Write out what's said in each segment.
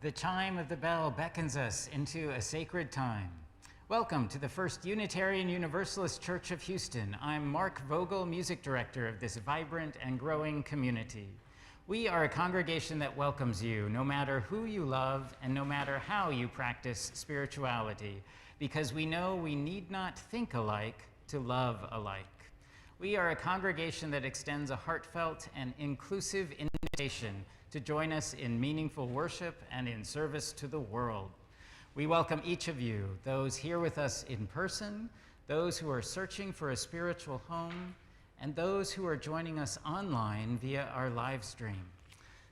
The chime of the bell beckons us into a sacred time. Welcome to the First Unitarian Universalist Church of Houston. I'm Mark Vogel, music director of this vibrant and growing community. We are a congregation that welcomes you, no matter who you love and no matter how you practice spirituality, because we know we need not think alike to love alike. We are a congregation that extends a heartfelt and inclusive invitation to join us in meaningful worship and in service to the world. We welcome each of you, those here with us in person, those who are searching for a spiritual home, and those who are joining us online via our live stream.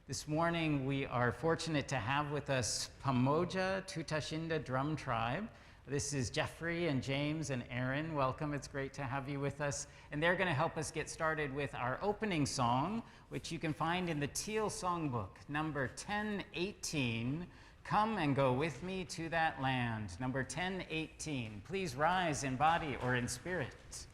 This morning, we are fortunate to have with us Pamoja Tutashinda Drum Tribe. This is Jeffrey and James and Aaron. Welcome, it's great to have you with us. And they're gonna help us get started with our opening song, which you can find in the Teal Songbook, number 1018, Come and Go With Me to That Land, number 1018. Please rise in body or in spirit.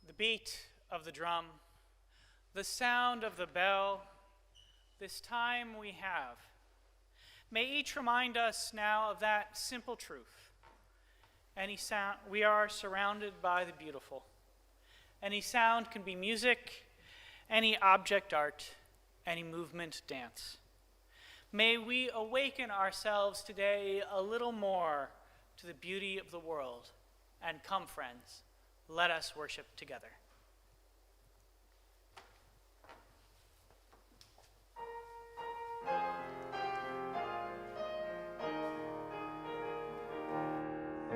The beat of the drum, the sound of the bell, this time we have. May each remind us now of that simple truth. Any sound, we are surrounded by the beautiful. Any sound can be music, any object art, any movement dance. May we awaken ourselves today a little more to the beauty of the world. And come, friends, let us worship together.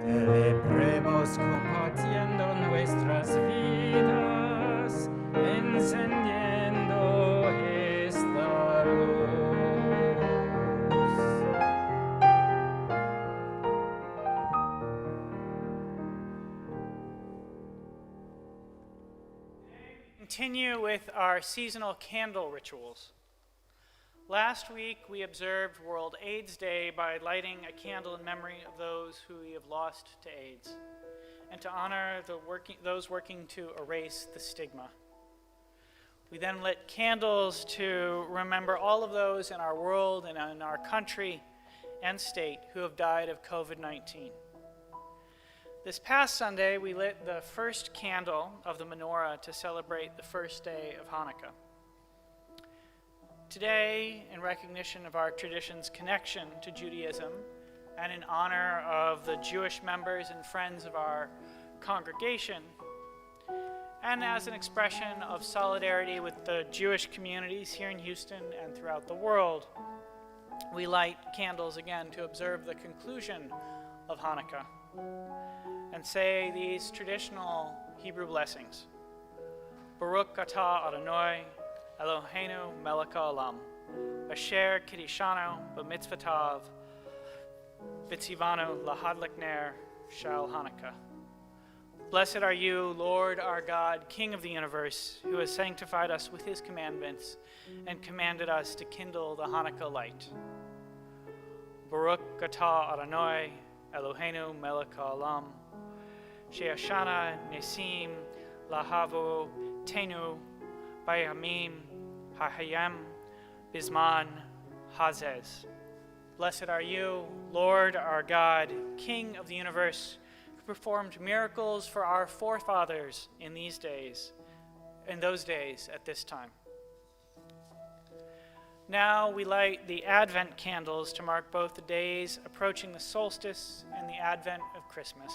Celebremos compartiendo nuestras vidas, encendiendo esta luz. Continue with our seasonal candle rituals. Last week, we observed World AIDS Day by lighting a candle in memory of those who we have lost to AIDS. and to honor those working to erase the stigma. We then lit candles to remember all of those in our world and in our country and state who have died of COVID-19. This past Sunday, we lit the first candle of the menorah to celebrate the first day of Hanukkah. Today, in recognition of our tradition's connection to Judaism and in honor of the Jewish members and friends of our congregation, and as an expression of solidarity with the Jewish communities here in Houston and throughout the world, we light candles again to observe the conclusion of Hanukkah and say these traditional Hebrew blessings. Baruch atah Adonai, Eloheinu melech haolam, asher kiddushanu b'mitzvotav, v'tzivanu lahadlik ner shel Hanukkah. Blessed are you, Lord our God, King of the universe, who has sanctified us with his commandments and commanded us to kindle the Hanukkah light. Baruch atah Adonai, Eloheinu melech haolam, she'ashana nesim lahavu tenu bayamim hahayem bisman hazez. Blessed are you, Lord our God, King of the universe, performed miracles for our forefathers in those days at this time. Now we light the Advent candles to mark both the days approaching the solstice and the advent of Christmas.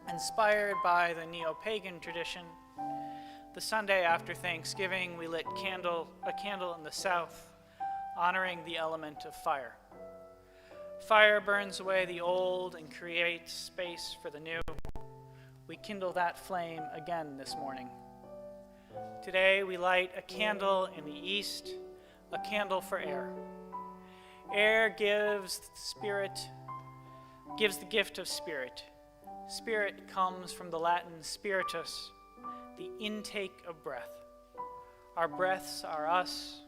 Inspired by the neo-pagan tradition, the Sunday after Thanksgiving, we lit a candle in the south, honoring the element of fire. Fire burns away the old and creates space for the new. We kindle that flame again this morning. Today we light a candle in the east, a candle for air. Air gives the gift of spirit. Spirit comes from the Latin spiritus, the intake of breath. Our breaths are us.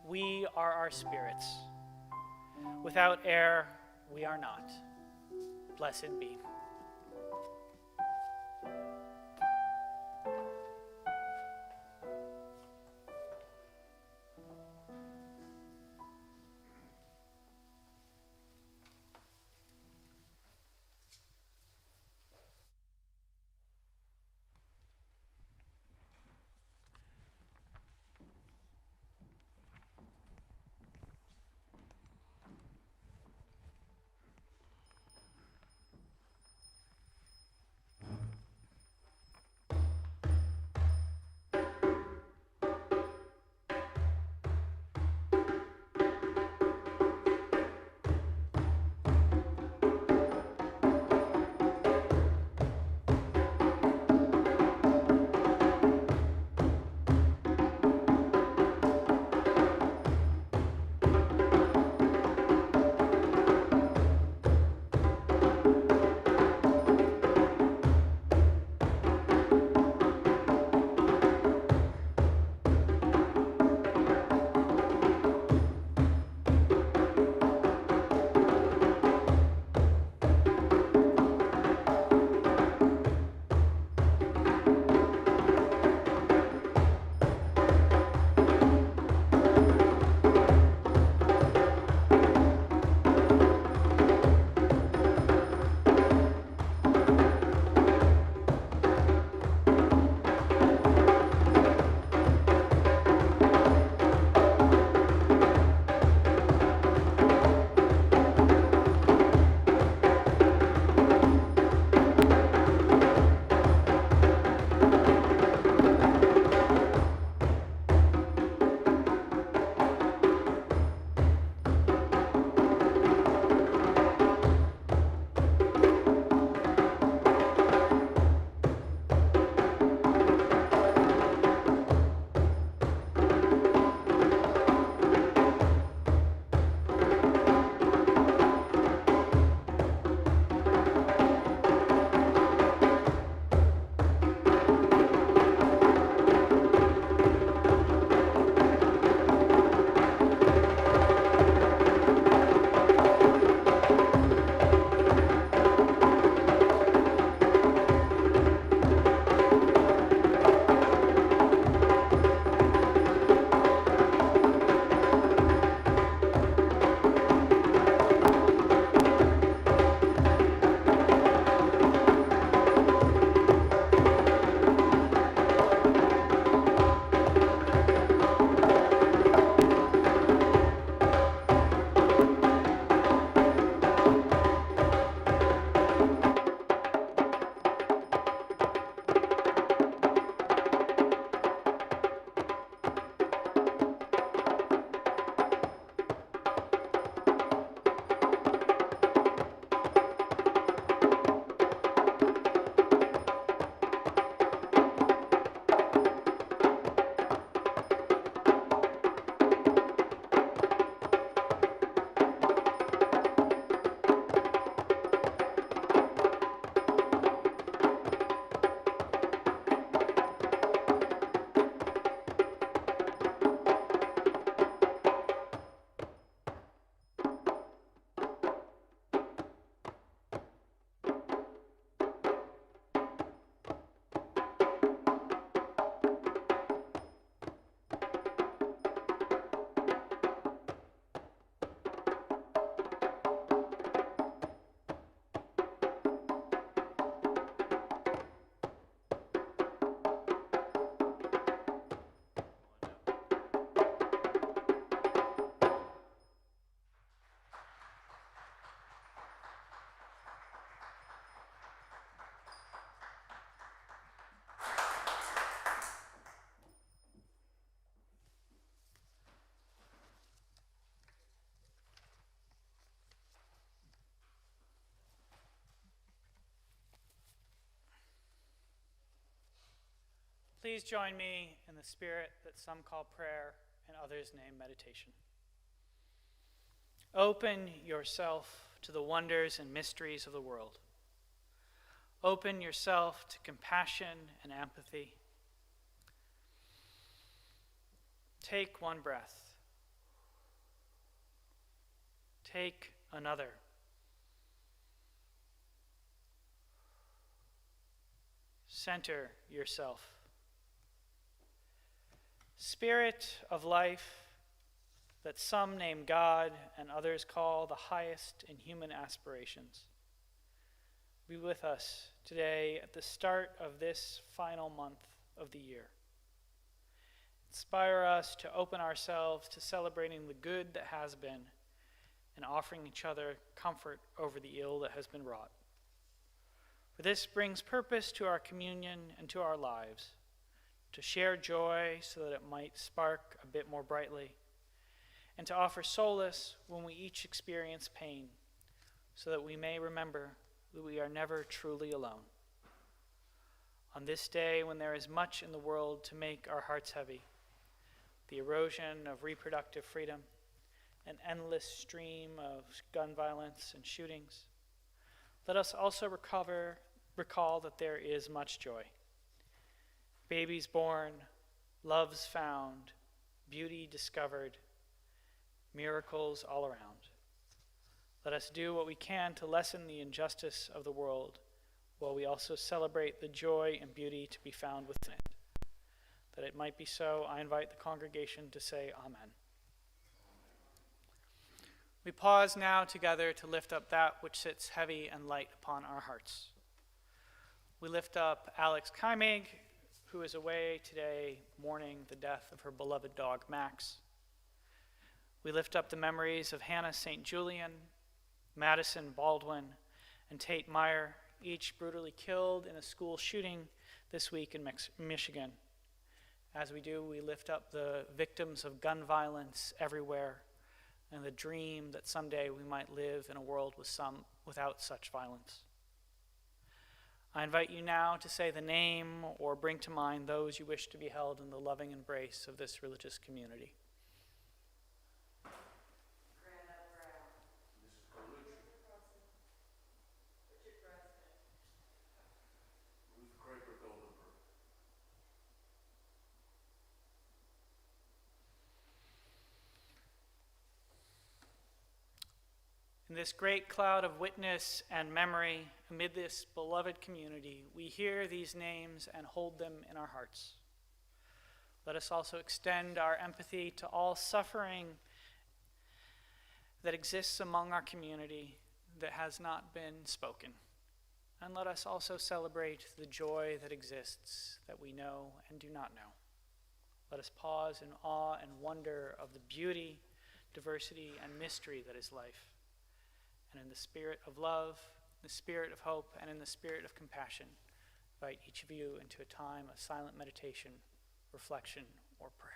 We are our spirits. Without air, we are not. Blessed be. Please join me in the spirit that some call prayer and others name meditation. Open yourself to the wonders and mysteries of the world. Open yourself to compassion and empathy. Take one breath. Take another. Center yourself. Spirit of life, that some name God and others call the highest in human aspirations, be with us today at the start of this final month of the year. Inspire us to open ourselves to celebrating the good that has been and offering each other comfort over the ill that has been wrought. For this brings purpose to our communion and to our lives, to share joy so that it might spark a bit more brightly, and to offer solace when we each experience pain, so that we may remember that we are never truly alone. On this day, when there is much in the world to make our hearts heavy, the erosion of reproductive freedom, an endless stream of gun violence and shootings, let us also recall that there is much joy. Babies born, loves found, beauty discovered, miracles all around. Let us do what we can to lessen the injustice of the world, while we also celebrate the joy and beauty to be found within it. That it might be so, I invite the congregation to say Amen. We pause now together to lift up that which sits heavy and light upon our hearts. We lift up Alex Kaimig, who is away today mourning the death of her beloved dog, Max. We lift up the memories of Hannah St. Julian, Madison Baldwin, and Tate Meyer, each brutally killed in a school shooting this week in Michigan. As we do, we lift up the victims of gun violence everywhere and the dream that someday we might live in a world without such violence. I invite you now to say the name or bring to mind those you wish to be held in the loving embrace of this religious community. In this great cloud of witness and memory, amid this beloved community, we hear these names and hold them in our hearts. Let us also extend our empathy to all suffering that exists among our community that has not been spoken. And let us also celebrate the joy that exists that we know and do not know. Let us pause in awe and wonder of the beauty, diversity, and mystery that is life. And in the spirit of love, the spirit of hope, and in the spirit of compassion, invite each of you into a time of silent meditation, reflection, or prayer.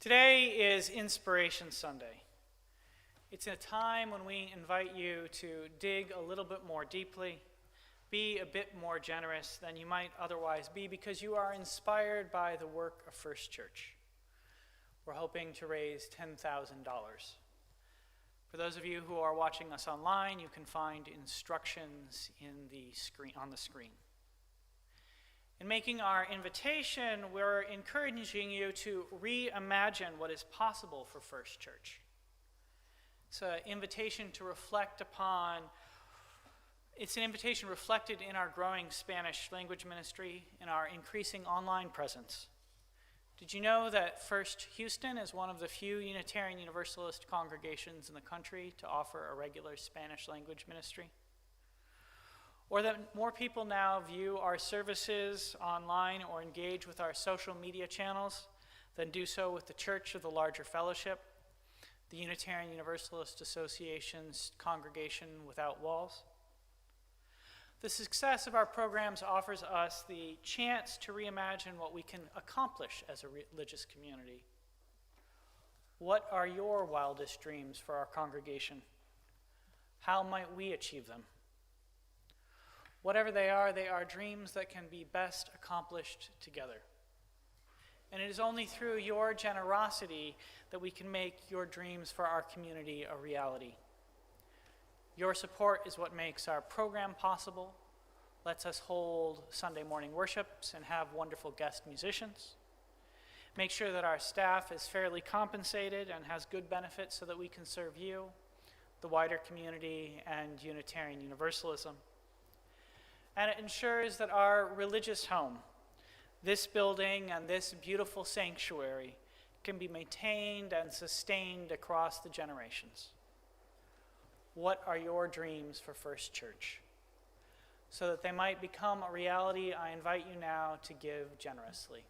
Today is Inspiration Sunday. It's a time when we invite you to dig a little bit more deeply, be a bit more generous than you might otherwise be because you are inspired by the work of First Church. We're hoping to raise $10,000. For those of you who are watching us online, you can find instructions on the screen. In making our invitation, we're encouraging you to reimagine what is possible for First Church. It's an invitation to reflect upon, it's an invitation reflected in our growing Spanish language ministry, in our increasing online presence. Did you know that First Houston is one of the few Unitarian Universalist congregations in the country to offer a regular Spanish language ministry? Or that more people now view our services online or engage with our social media channels than do so with the church of the larger fellowship, the Unitarian Universalist Association's Congregation Without Walls. The success of our programs offers us the chance to reimagine what we can accomplish as a religious community. What are your wildest dreams for our congregation? How might we achieve them? Whatever they are dreams that can be best accomplished together. And it is only through your generosity that we can make your dreams for our community a reality. Your support is what makes our program possible, lets us hold Sunday morning worships and have wonderful guest musicians, make sure that our staff is fairly compensated and has good benefits so that we can serve you, the wider community, and Unitarian Universalism. And it ensures that our religious home, this building and this beautiful sanctuary, can be maintained and sustained across the generations. What are your dreams for First Church? So that they might become a reality, I invite you now to give generously.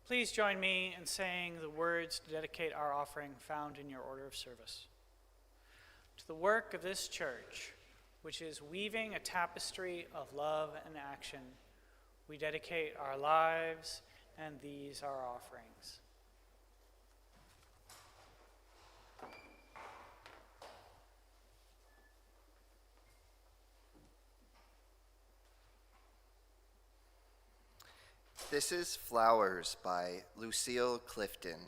Please join me in saying the words to dedicate our offering found in your order of service. To the work of this church, which is weaving a tapestry of love and action, we dedicate our lives, and these our offerings. This is Flowers by Lucille Clifton.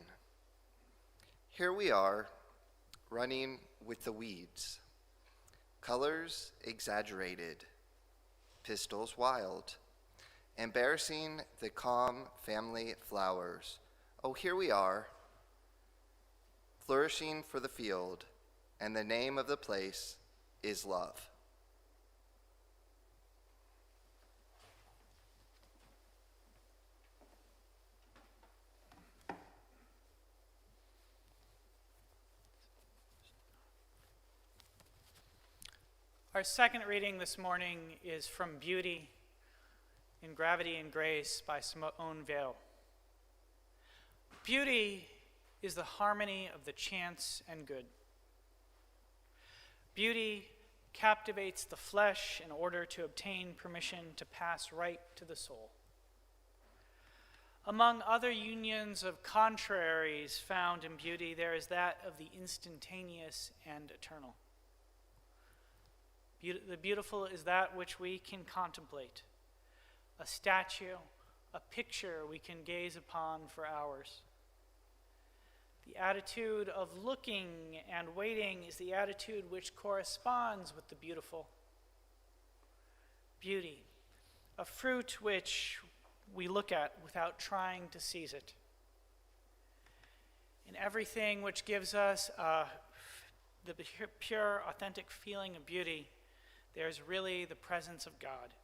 Here we are, running with the weeds. Colors exaggerated, pistols wild, embarrassing the calm family flowers. Oh, here we are, flourishing for the field, and the name of the place is love. Our second reading this morning is from Beauty in Gravity and Grace by Simone Weil. Beauty is the harmony of the chance and good. Beauty captivates the flesh in order to obtain permission to pass right to the soul. Among other unions of contraries found in beauty, there is that of the instantaneous and eternal. The beautiful is that which we can contemplate, a statue, a picture we can gaze upon for hours. The attitude of looking and waiting is the attitude which corresponds with the beautiful. Beauty, a fruit which we look at without trying to seize it. In everything which gives us the pure, authentic feeling of beauty, there's really the presence of God.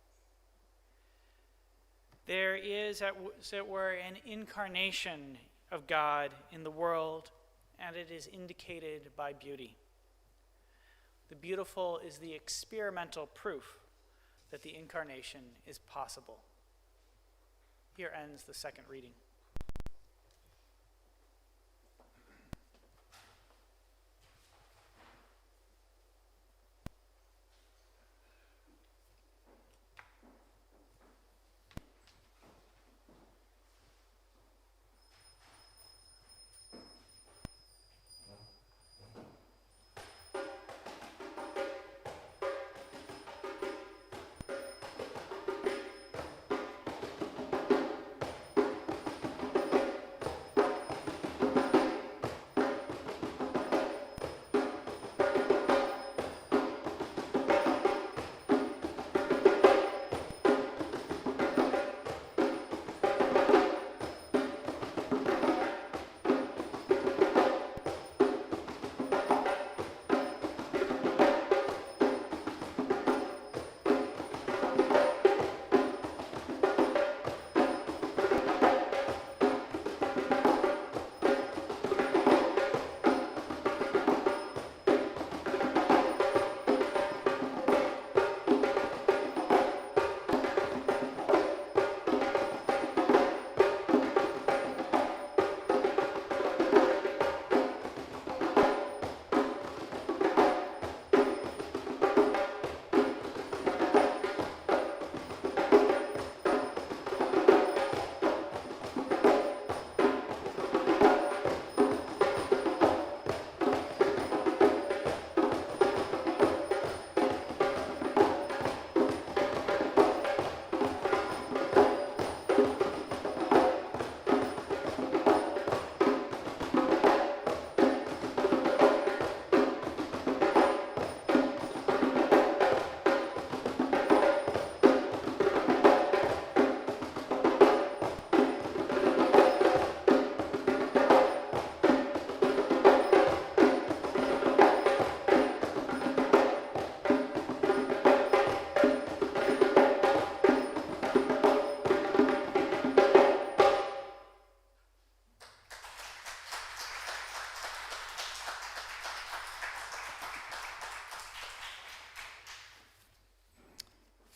There is, as it were, an incarnation of God in the world, and it is indicated by beauty. The beautiful is the experimental proof that the incarnation is possible. Here ends the second reading.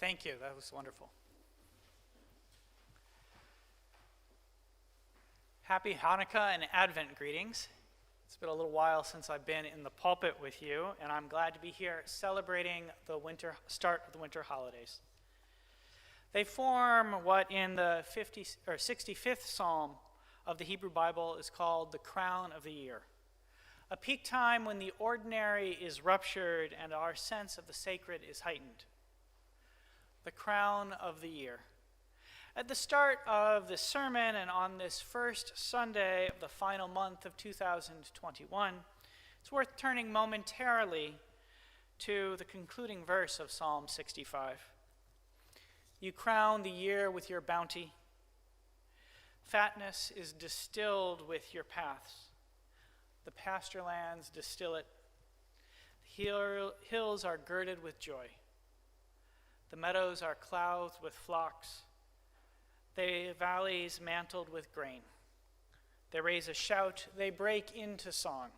Thank you. That was wonderful. Happy Hanukkah and Advent greetings. It's been a little while since I've been in the pulpit with you, and I'm glad to be here celebrating the start of the winter holidays. They form what in the 65th Psalm of the Hebrew Bible is called the crown of the year, a peak time when the ordinary is ruptured and our sense of the sacred is heightened. The crown of the year. At the start of this sermon and on this first Sunday of the final month of 2021, it's worth turning momentarily to the concluding verse of Psalm 65. You crown the year with your bounty. Fatness is distilled with your paths. The pasture lands distill it. The hills are girded with joy. The meadows are clothed with flocks. The valleys mantled with grain. They raise a shout, they break into song.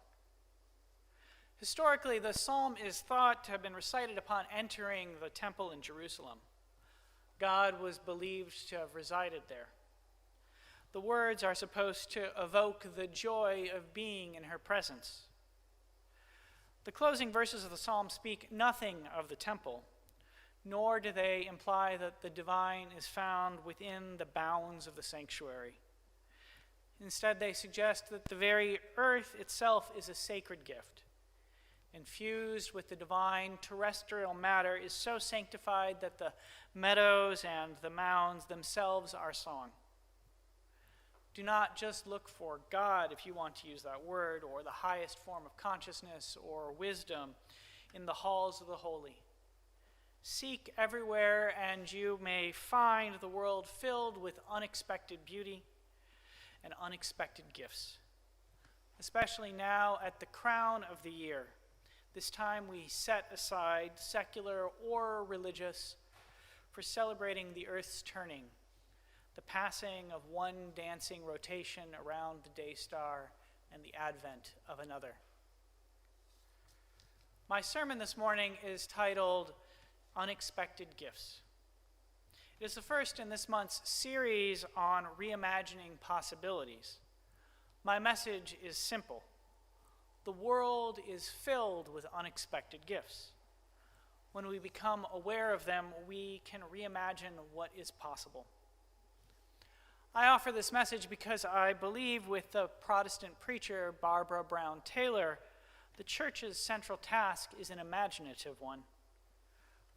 Historically, the psalm is thought to have been recited upon entering the temple in Jerusalem. God was believed to have resided there. The words are supposed to evoke the joy of being in her presence. The closing verses of the psalm speak nothing of the temple, nor do they imply that the divine is found within the bounds of the sanctuary. Instead, they suggest that the very earth itself is a sacred gift. Infused with the divine, terrestrial matter is so sanctified that the meadows and the mounds themselves are song. Do not just look for God, if you want to use that word, or the highest form of consciousness or wisdom in the halls of the holy. Seek everywhere, and you may find the world filled with unexpected beauty and unexpected gifts. Especially now at the crown of the year, this time we set aside, secular or religious, for celebrating the earth's turning, the passing of one dancing rotation around the day star and the advent of another. My sermon this morning is titled Unexpected Gifts. It is the first in this month's series on reimagining possibilities. My message is simple. The world is filled with unexpected gifts. When we become aware of them, we can reimagine what is possible. I offer this message because I believe, with the Protestant preacher Barbara Brown Taylor, the church's central task is an imaginative one.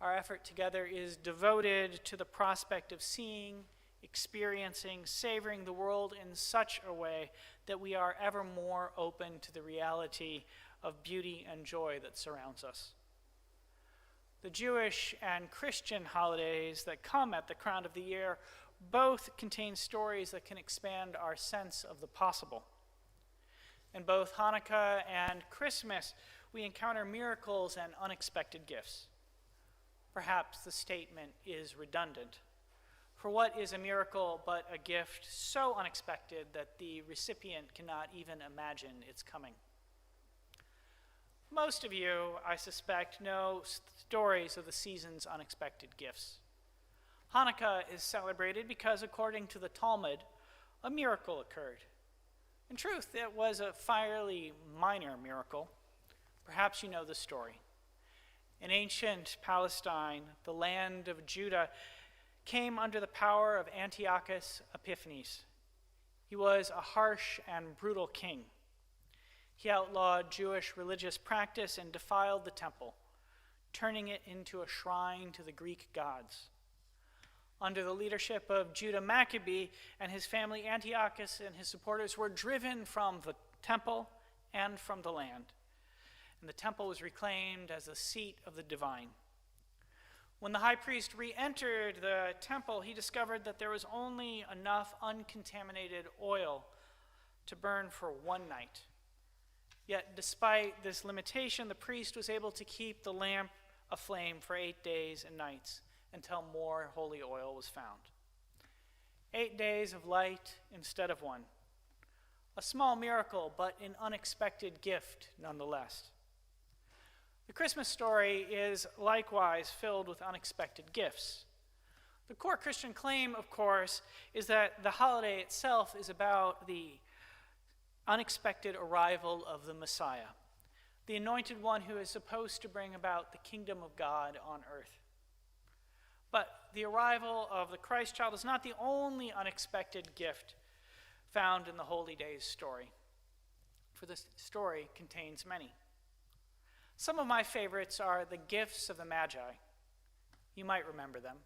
Our effort together is devoted to the prospect of seeing, experiencing, savoring the world in such a way that we are ever more open to the reality of beauty and joy that surrounds us. The Jewish and Christian holidays that come at the crown of the year both contain stories that can expand our sense of the possible. In both Hanukkah and Christmas, we encounter miracles and unexpected gifts. Perhaps the statement is redundant. For what is a miracle but a gift so unexpected that the recipient cannot even imagine its coming? Most of you, I suspect, know stories of the season's unexpected gifts. Hanukkah is celebrated because, according to the Talmud, a miracle occurred. In truth, it was a fairly minor miracle. Perhaps you know the story. In ancient Palestine, the land of Judah came under the power of Antiochus Epiphanes. He was a harsh and brutal king. He outlawed Jewish religious practice and defiled the temple, turning it into a shrine to the Greek gods. Under the leadership of Judah Maccabee and his family, Antiochus and his supporters were driven from the temple and from the land. And the temple was reclaimed as the seat of the divine. When the high priest re-entered the temple, he discovered that there was only enough uncontaminated oil to burn for one night. Yet, despite this limitation, the priest was able to keep the lamp aflame for 8 days and nights until more holy oil was found. 8 days of light instead of one. A small miracle, but an unexpected gift nonetheless. The Christmas story is likewise filled with unexpected gifts. The core Christian claim, of course, is that the holiday itself is about the unexpected arrival of the Messiah, the anointed one who is supposed to bring about the kingdom of God on earth. But the arrival of the Christ child is not the only unexpected gift found in the Holy Days story, for this story contains many. Some of my favorites are the gifts of the Magi. You might remember them.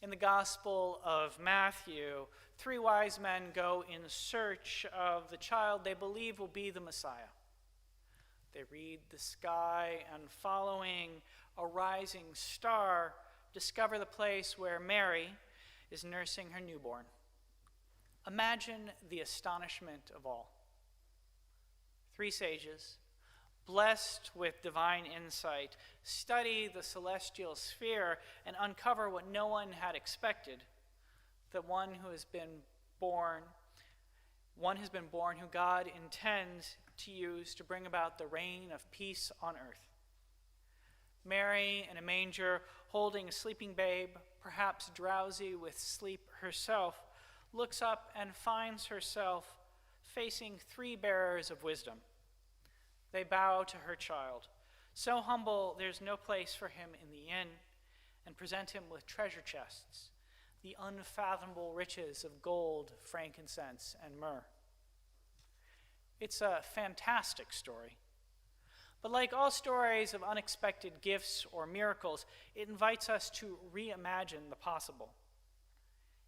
In the Gospel of Matthew, 3 wise men go in search of the child they believe will be the Messiah. They read the sky and following a rising star, discover the place where Mary is nursing her newborn. Imagine the astonishment of all. 3 sages, blessed with divine insight, study the celestial sphere and uncover what no one had expected, that one has been born who God intends to use to bring about the reign of peace on earth. Mary in a manger, holding a sleeping babe, perhaps drowsy with sleep herself, looks up and finds herself facing 3 bearers of wisdom. They bow to her child, so humble there's no place for him in the inn, and present him with treasure chests, the unfathomable riches of gold, frankincense, and myrrh. It's a fantastic story. But like all stories of unexpected gifts or miracles, it invites us to reimagine the possible.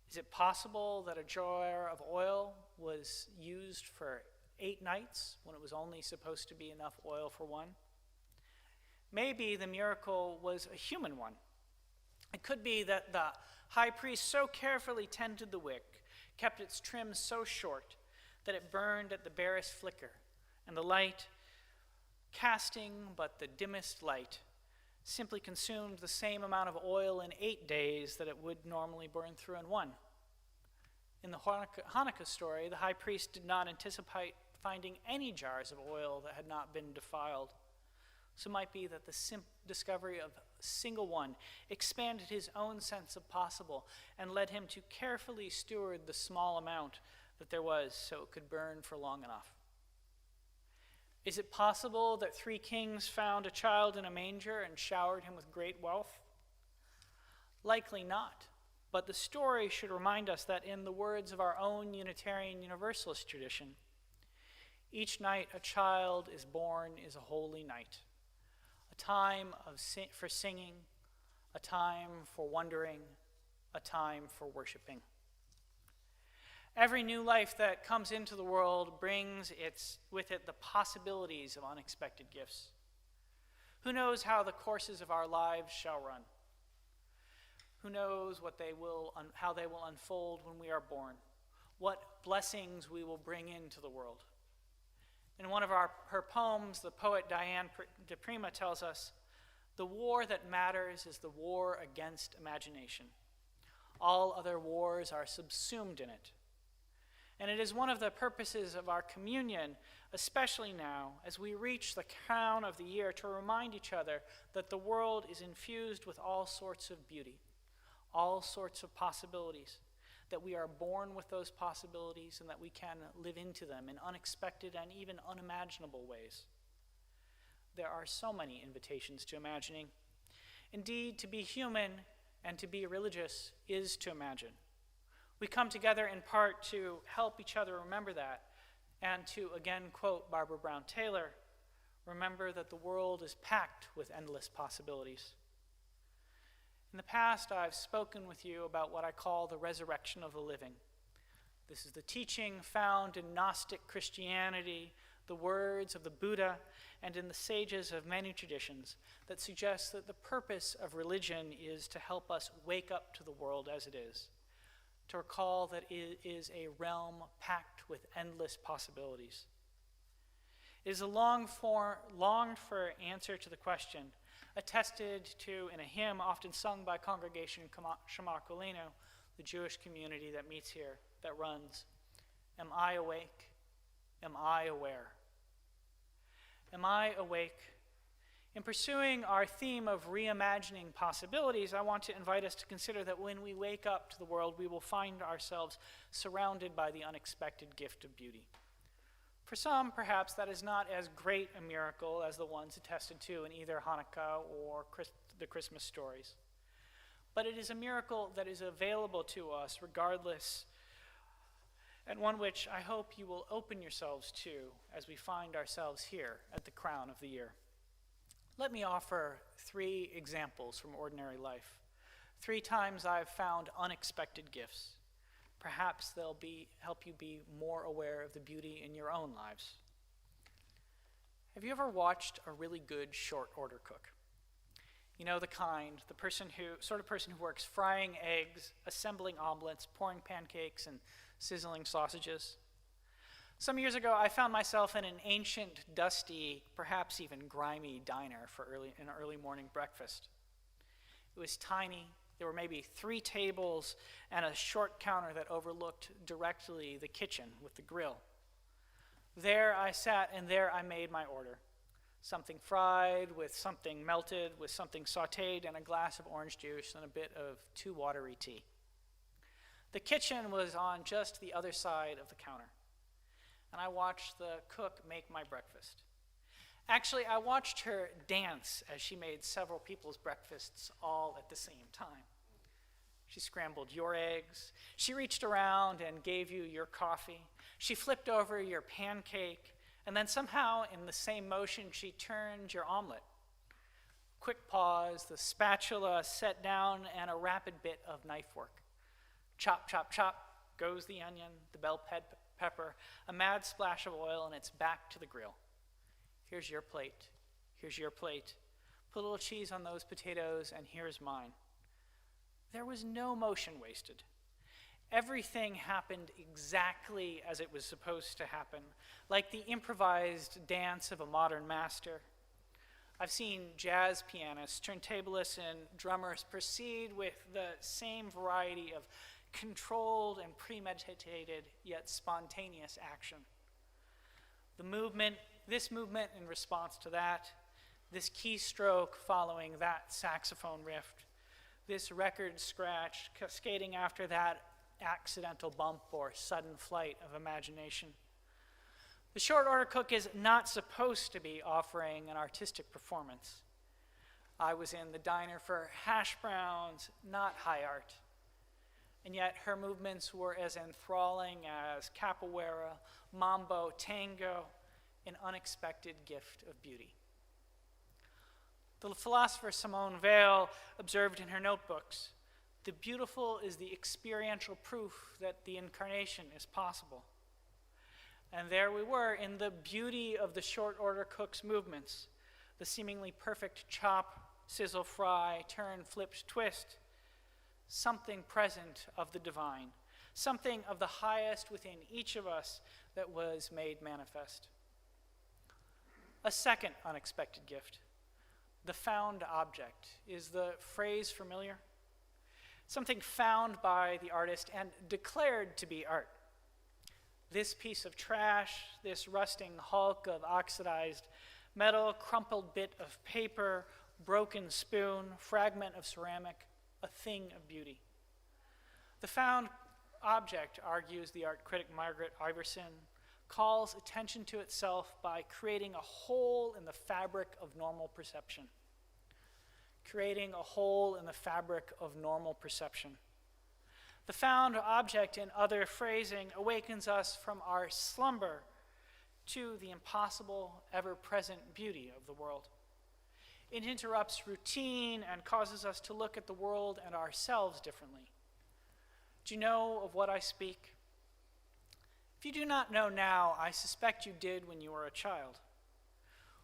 Is it possible that a jar of oil was used for 8 nights when it was only supposed to be enough oil for 1? Maybe the miracle was a human one. It could be that the high priest so carefully tended the wick, kept its trim so short that it burned at the barest flicker, and the light, casting but the dimmest light, simply consumed the same amount of oil in 8 days that it would normally burn through in 1. In the Hanukkah story, the high priest did not anticipate finding any jars of oil that had not been defiled. So it might be that the discovery of a single one expanded his own sense of possible and led him to carefully steward the small amount that there was so it could burn for long enough. Is it possible that 3 kings found a child in a manger and showered him with great wealth? Likely not, but the story should remind us that in the words of our own Unitarian Universalist tradition, each night a child is born is a holy night, a time for singing, a time for wondering, a time for worshiping. Every new life that comes into the world brings with it the possibilities of unexpected gifts. Who knows how the courses of our lives shall run? Who knows how they will unfold when we are born? What blessings we will bring into the world? In one of her poems, the poet Diane de Prima tells us, "The war that matters is the war against imagination. All other wars are subsumed in it." And it is one of the purposes of our communion, especially now, as we reach the crown of the year, to remind each other that the world is infused with all sorts of beauty, all sorts of possibilities, that we are born with those possibilities and that we can live into them in unexpected and even unimaginable ways. There are so many invitations to imagining. Indeed, to be human and to be religious is to imagine. We come together in part to help each other remember that, and to again quote Barbara Brown Taylor, remember that the world is packed with endless possibilities. In the past, I've spoken with you about what I call the resurrection of the living. This is the teaching found in Gnostic Christianity, the words of the Buddha, and in the sages of many traditions that suggest that the purpose of religion is to help us wake up to the world as it is, to recall that it is a realm packed with endless possibilities. It is a longed for answer to the question, attested to in a hymn often sung by Congregation Shamar Kolino, the Jewish community that meets here, that runs, "Am I awake? Am I aware? Am I awake? In pursuing our theme of reimagining possibilities, I want to invite us to consider that when we wake up to the world, we will find ourselves surrounded by the unexpected gift of beauty. For some, perhaps that is not as great a miracle as the ones attested to in either Hanukkah or the Christmas stories. But it is a miracle that is available to us regardless, and one which I hope you will open yourselves to as we find ourselves here at the crown of the year. Let me offer 3 examples from ordinary life. 3 times I've found unexpected gifts. Perhaps they'll help you be more aware of the beauty in your own lives. Have you ever watched a really good short order cook? You know, the sort of person who works frying eggs, assembling omelets, pouring pancakes, and sizzling sausages. Some years ago, I found myself in an ancient, dusty, perhaps even grimy diner for an early morning breakfast. It was tiny. There were maybe 3 tables and a short counter that overlooked directly the kitchen with the grill. There I sat, and there I made my order. Something fried with something melted, with something sautéed, and a glass of orange juice and a bit of too watery tea. The kitchen was on just the other side of the counter, and I watched the cook make my breakfast. Actually, I watched her dance as she made several people's breakfasts all at the same time. She scrambled your eggs. She reached around and gave you your coffee. She flipped over your pancake, and then somehow, in the same motion, she turned your omelet. Quick pause, the spatula set down, and a rapid bit of knife work. Chop, chop, chop goes the onion, the bell pepper, a mad splash of oil, and it's back to the grill. Here's your plate. Here's your plate. Put a little cheese on those potatoes, and here's mine. There was no motion wasted. Everything happened exactly as it was supposed to happen, like the improvised dance of a modern master. I've seen jazz pianists, turntablists, and drummers proceed with the same variety of controlled and premeditated yet spontaneous action. This movement in response to that, this keystroke following that saxophone riff, this record scratch cascading after that accidental bump or sudden flight of imagination. The short order cook is not supposed to be offering an artistic performance. I was in the diner for hash browns, not high art. And yet her movements were as enthralling as capoeira, mambo, tango, an unexpected gift of beauty. The philosopher Simone Weil observed in her notebooks, "The beautiful is the experiential proof that the incarnation is possible." And there we were in the beauty of the short order cook's movements, the seemingly perfect chop, sizzle, fry, turn, flip, twist, something present of the divine, something of the highest within each of us that was made manifest. A second unexpected gift, the found object. Is the phrase familiar? Something found by the artist and declared to be art. This piece of trash, this rusting hulk of oxidized metal, crumpled bit of paper, broken spoon, fragment of ceramic, a thing of beauty. The found object, argues the art critic Margaret Iverson, calls attention to itself by creating a hole in the fabric of normal perception. Creating a hole in the fabric of normal perception. The found object, in other phrasing, awakens us from our slumber to the impossible, ever-present beauty of the world. It interrupts routine and causes us to look at the world and ourselves differently. Do you know of what I speak? If you do not know now, I suspect you did when you were a child.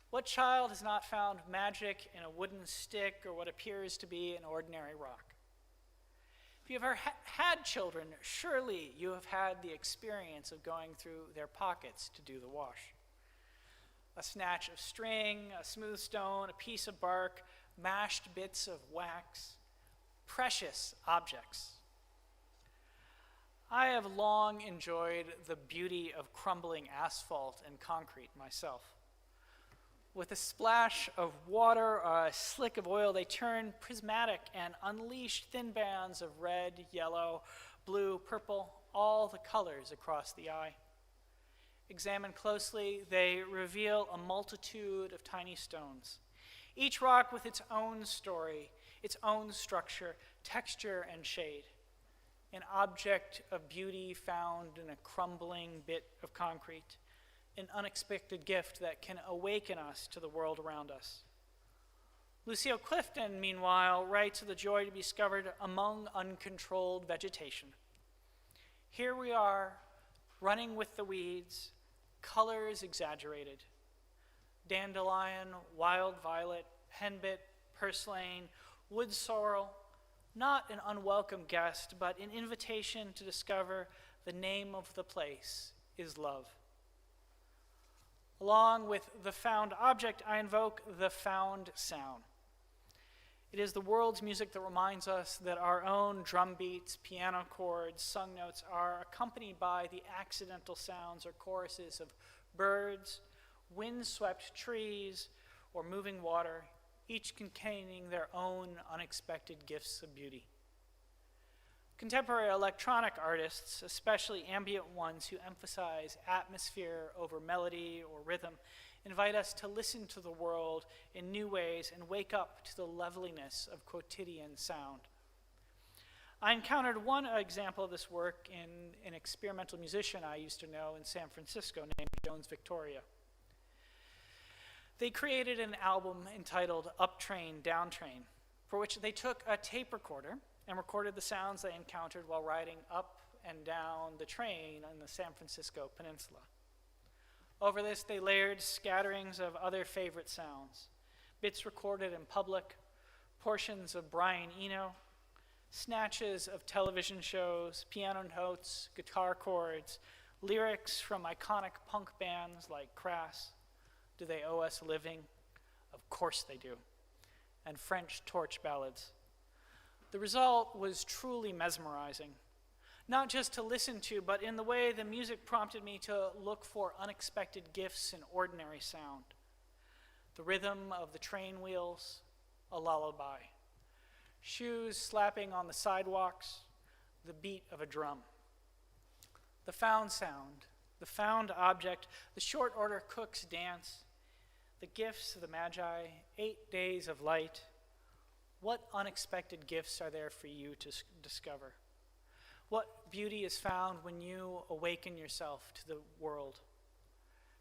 What child has not found magic in a wooden stick or what appears to be an ordinary rock? If you've ever had children, surely you have had the experience of going through their pockets to do the wash. A snatch of string, a smooth stone, a piece of bark, mashed bits of wax, precious objects. I have long enjoyed the beauty of crumbling asphalt and concrete myself. With a splash of water or a slick of oil, they turn prismatic and unleash thin bands of red, yellow, blue, purple, all the colors across the eye. Examined closely, they reveal a multitude of tiny stones, each rock with its own story, its own structure, texture, and shade. An object of beauty found in a crumbling bit of concrete, an unexpected gift that can awaken us to the world around us. Lucille Clifton, meanwhile, writes of the joy to be discovered among uncontrolled vegetation. Here we are, running with the weeds, colors exaggerated. Dandelion, wild violet, henbit, purslane, wood sorrel, not an unwelcome guest, but an invitation to discover the name of the place is love. Along with the found object, I invoke the found sound. It is the world's music that reminds us that our own drum beats, piano chords, sung notes are accompanied by the accidental sounds or choruses of birds, wind-swept trees, or moving water, each containing their own unexpected gifts of beauty. Contemporary electronic artists, especially ambient ones who emphasize atmosphere over melody or rhythm, invite us to listen to the world in new ways and wake up to the loveliness of quotidian sound. I encountered one example of this work in an experimental musician I used to know in San Francisco named Jones Victoria. They created an album entitled Up Train, Down Train, for which they took a tape recorder and recorded the sounds they encountered while riding up and down the train on the San Francisco Peninsula. Over this, they layered scatterings of other favorite sounds, bits recorded in public, portions of Brian Eno, snatches of television shows, piano notes, guitar chords, lyrics from iconic punk bands like Crass, Do They Owe Us a Living? Of course they do, and French torch ballads. The result was truly mesmerizing, not just to listen to, but in the way the music prompted me to look for unexpected gifts in ordinary sound. The rhythm of the train wheels, a lullaby. Shoes slapping on the sidewalks, the beat of a drum. The found sound, the found object, the short order cook's dance, the gifts of the Magi, 8 days of light. What unexpected gifts are there for you to discover? What beauty is found when you awaken yourself to the world?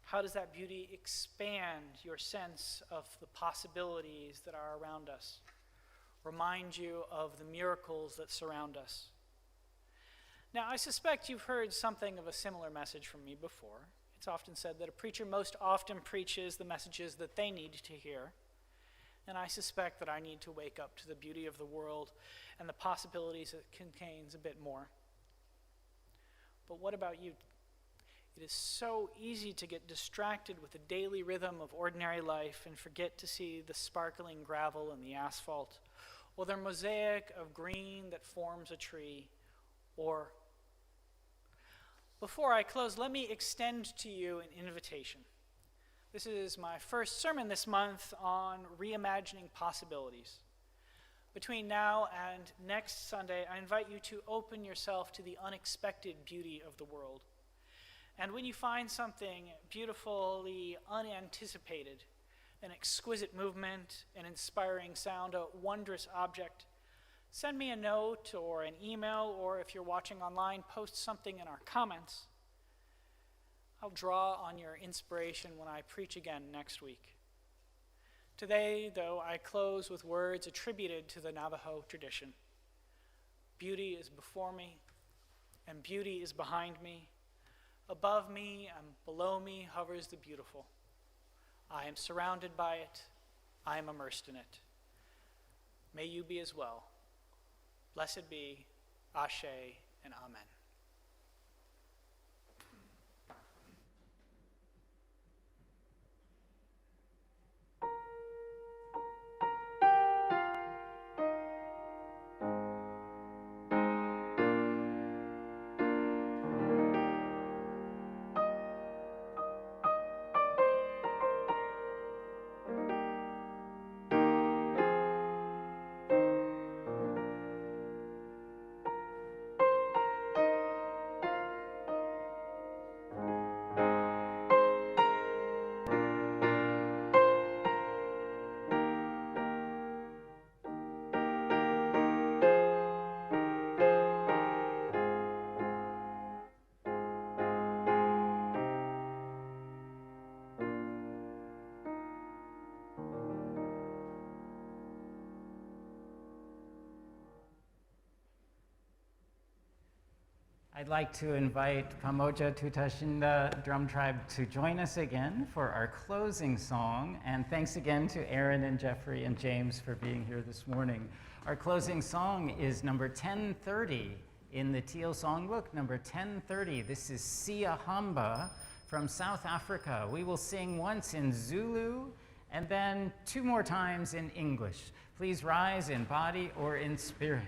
How does that beauty expand your sense of the possibilities that are around us? Remind you of the miracles that surround us? Now, I suspect you've heard something of a similar message from me before. It's often said that a preacher most often preaches the messages that they need to hear. And I suspect that I need to wake up to the beauty of the world and the possibilities it contains a bit more. But what about you? It is so easy to get distracted with the daily rhythm of ordinary life and forget to see the sparkling gravel and the asphalt, or the mosaic of green that forms a tree, or... Before I close, let me extend to you an invitation. This is my first sermon this month on reimagining possibilities. Between now and next Sunday, I invite you to open yourself to the unexpected beauty of the world. And when you find something beautifully unanticipated, an exquisite movement, an inspiring sound, a wondrous object, send me a note or an email, or if you're watching online, post something in our comments. I'll draw on your inspiration when I preach again next week. Today, though, I close with words attributed to the Navajo tradition. Beauty is before me, and beauty is behind me. Above me and below me hovers the beautiful. I am surrounded by it. I am immersed in it. May you be as well. Blessed be, Ashe, and Amen. I'd like to invite Pamoja Tutashinda Drum Tribe to join us again for our closing song. And thanks again to Aaron and Jeffrey and James for being here this morning. Our closing song is number 1030 in the Teal Songbook, number 1030. This is Siyahamba from South Africa. We will sing once in Zulu and then 2 more times in English. Please rise in body or in spirit.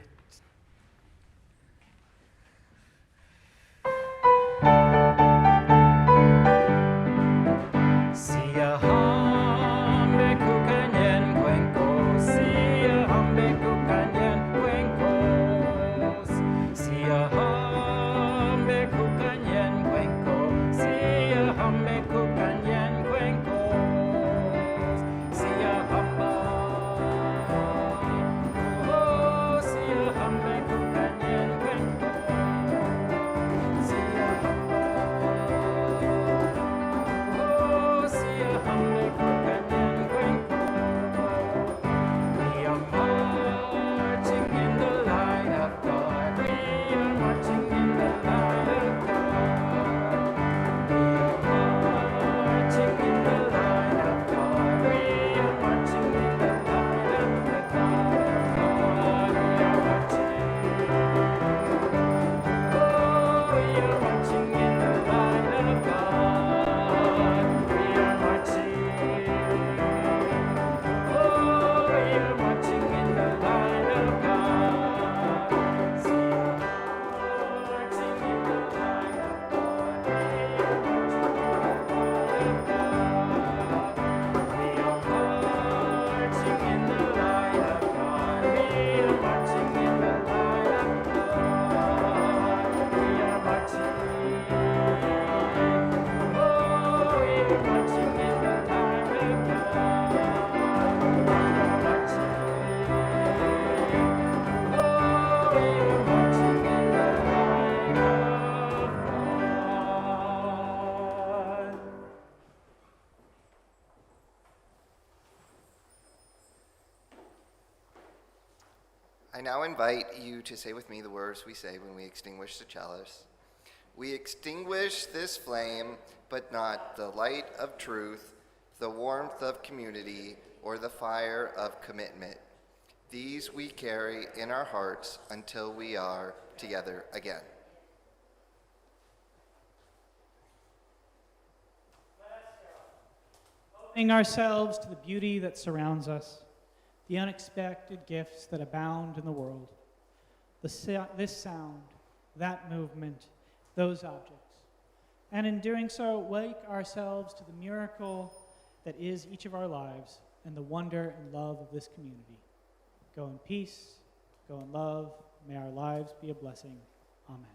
Siyahambe kukanyen kwenkos, siyahambe kukanyen kwenkos, siyahambe kukanyen kwenkos, siyahambe kukanyen kwenkos, siyahamba, oh siyahambe kukanyen kwenkos, siyahamba. I now invite you to say with me the words we say when we extinguish the chalice. We extinguish this flame, but not the light of truth, the warmth of community, or the fire of commitment. These we carry in our hearts until we are together again. Opening ourselves to the beauty that surrounds us, the unexpected gifts that abound in the world, this sound, that movement, those objects. And in doing so, wake ourselves to the miracle that is each of our lives and the wonder and love of this community. Go in peace, go in love. May our lives be a blessing. Amen.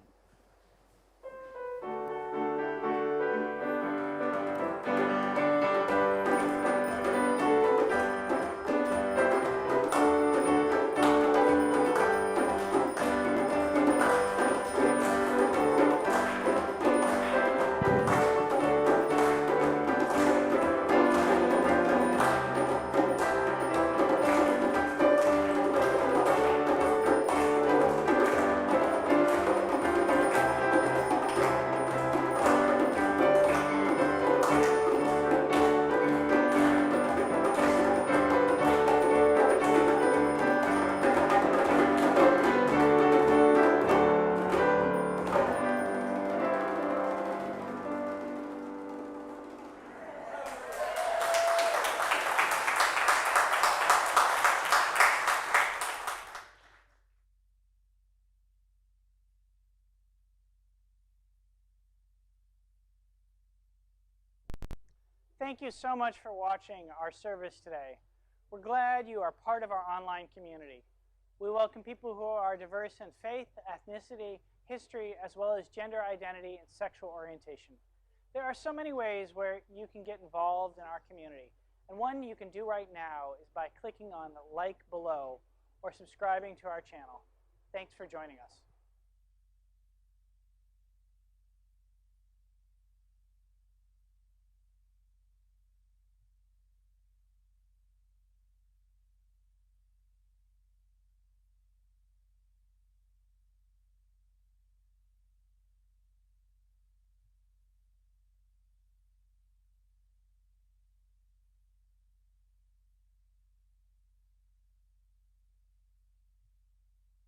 Thank you so much for watching our service today. We're glad you are part of our online community. We welcome people who are diverse in faith, ethnicity, history, as well as gender identity and sexual orientation. There are so many ways where you can get involved in our community, and one you can do right now is by clicking on like below or subscribing to our channel. Thanks for joining us.